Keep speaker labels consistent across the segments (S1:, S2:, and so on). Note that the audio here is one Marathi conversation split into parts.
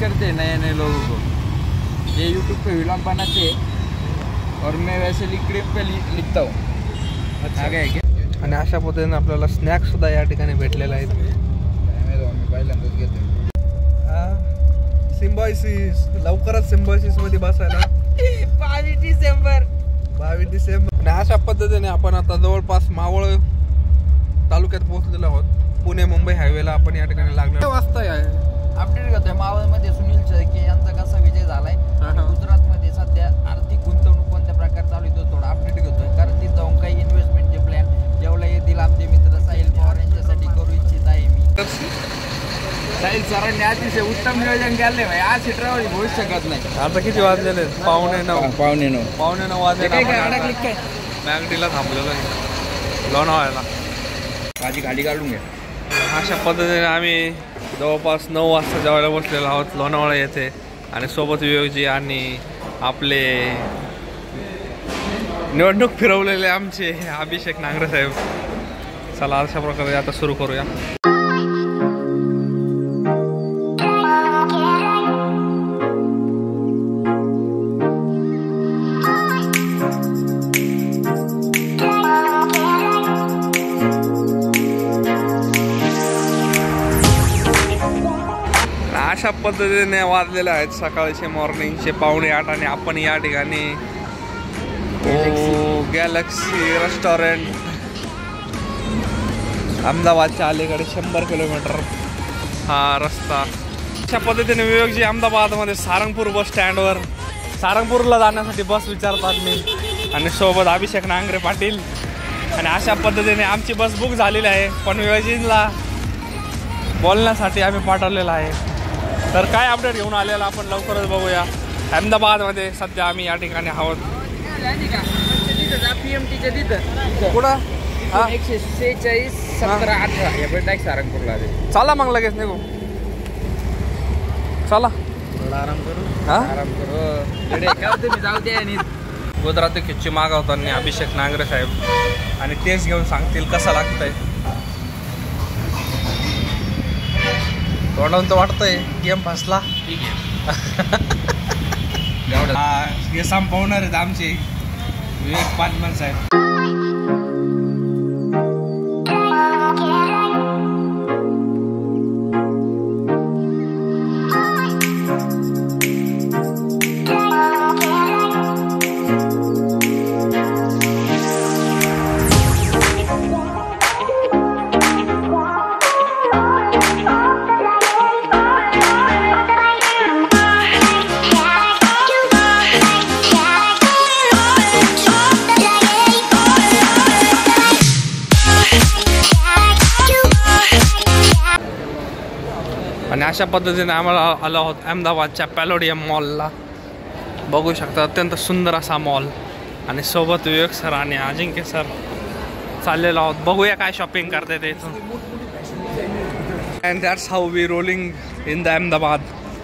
S1: करते हैं नए नए लोगों को। ये यूट्यूब पे व्लॉग बनाते हैं और मैं वैसे लिंक्डइन पे लिखता हूँ। अच्छा काय की
S2: आणि अशा पद्धतीने आपल्याला स्नॅक्स सुद्धा या ठिकाणी भेटलेले आहेत.
S1: पहिल्यांदाच घेतो.
S2: सिम्बॉयसिस लवकरच सिम्बॉयसिस मध्ये बसायला
S1: 22 डिसेंबर.
S2: आणि अशा पद्धतीने आपण आता जवळपास मावळ तालुक्यात पोहोचलेलो आहोत. पुणे मुंबई हायवेला आपण या ठिकाणी लागलो. वाजता आहे
S1: अपडेट करतोय. मावळमध्ये सुनील शेळके यांचा कसा विजय झालाय, गुजरातमध्ये सध्या आर्थिक गुंतवणूक कोणत्या प्रकारे चालू आहे तो थोडा अपडेट घेतोय. कारण तिथं जाऊन काही इन्व्हेस्टमेंटचे प्लॅन जेवढा येतील आमचे मित्र साहिल पवार यांच्यासाठी करू इच्छित आहे मी. साहिल सरांनी अतिशय उत्तम नियोजन केले भाई. आज ट्रॅव्हल होऊ शकत नाही.
S2: आता किती वाजलेले? 8:45 वाजले. मॅगडीला थांबलेलो आहे लोणावळ्याला.
S1: माझी गाडी काढून घ्या.
S2: अशा पद्धतीने आम्ही जवळपास 9 वाजता जेवायला बसलेलो आहोत लोणावळा येथे. आणि सोबत विवेकजी आणि आपले निवडणूक फिरवलेले आमचे अभिषेक नांगरे साहेब. चला अशा प्रकारे आता सुरू करूया. अशा पद्धतीने वाजलेले आहेत सकाळचे मॉर्निंगचे 7:45 आणि आपण या ठिकाणी गॅलेक्सी रेस्टॉरंट अहमदाबादच्या अलीकडे 100 किलोमीटर हा रस्ता. अशा पद्धतीने विवेकजी अहमदाबादमध्ये सारंगपूर बस स्टँडवर सारंगपूरला जाण्यासाठी बस विचारतात मी आणि सोबत अभिषेक नांगरे पाटील. आणि अशा पद्धतीने आमची बस बुक झालेली आहे पण विवेकजींना बोलण्यासाठी आम्ही पाठवलेलं आहे. तर काय अपडेट घेऊन आलेला आपण लवकरच बघूया. अहमदाबादमध्ये सध्या आम्ही या ठिकाणी आहोत.
S1: PMTच्या तिथं
S2: कुठं?
S1: 146 17 18 या डायरेक्ट सारंगपूरला.
S2: चला मग लगेच निघू. चला
S1: आराम करू.
S2: हा
S1: आराम करू. तुम्ही जाऊ द्या. आणि
S2: गुजराती खिच्ची मागवताना अभिषेक नांगरे साहेब आणि तेच घेऊन सांगतील कसं लागतंय. तोंडावून तर वाटतंय गेम फसला. हे संपवणार आहेत आमचे विवेक पाटमन साहेब. आणि अशा पद्धतीने आम्हाला आलो आहोत अहमदाबादच्या पॅलोडियम मॉलला. बघू शकता अत्यंत सुंदर असा मॉल. आणि सोबत विवेक सर आणि अजिंक्य सर चाललेलो आहोत. बघूया काय शॉपिंग करते ते इथून. And that's how we rolling in the Ahmedabad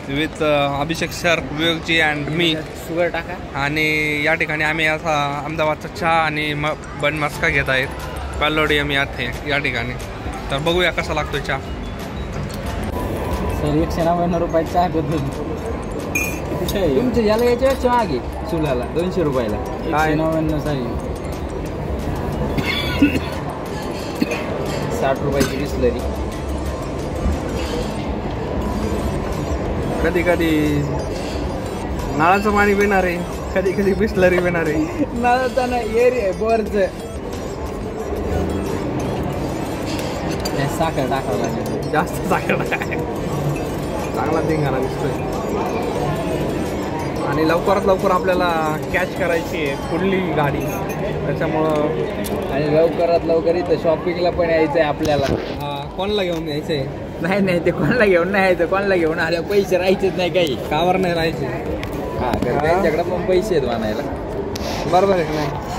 S2: with Abhishek sir, Vivekji and me.
S1: Sugar टाका.
S2: आणि या ठिकाणी आम्ही असा अहमदाबादचा चहा आणि बन मस्का घेत आहेत पॅलोडियम या ठिकाणी. तर बघूया कसा लागतो चहा.
S1: सर 199 रुपयाचा चहा करतो. तुमच्या याला याच्या चहा घे चुलाला 200 रुपयाला. 199 साई 60 रुपयाची बिसलरी.
S2: कधी कधी नळाचं पाणी पिणार आहे, कधी कधी बिसलरी पिणार आहे.
S1: नळाचं ना एरिया बोरचं. साखर टाकावं लागेल.
S2: जास्त साखर टाकाय. चांगला धिंगाणा दिसतोय. आणि लवकरात लवकर आपल्याला कॅच करायची आहे पुढली गाडी. त्याच्यामुळं
S1: आणि लवकरात लवकर इथं शॉपिंगला पण यायचं आहे आपल्याला.
S2: कोणाला घेऊन यायचं आहे?
S1: नाही ते कोणाला घेऊन नाही यायचं. कोणाला घेऊन आल्या पैसे राहायचेच नाही काही.
S2: कावर नाही राहायचे.
S1: हां त्यांच्याकडे पण पैसे आहेत म्हणायला.
S2: बरोबर आहे की नाही?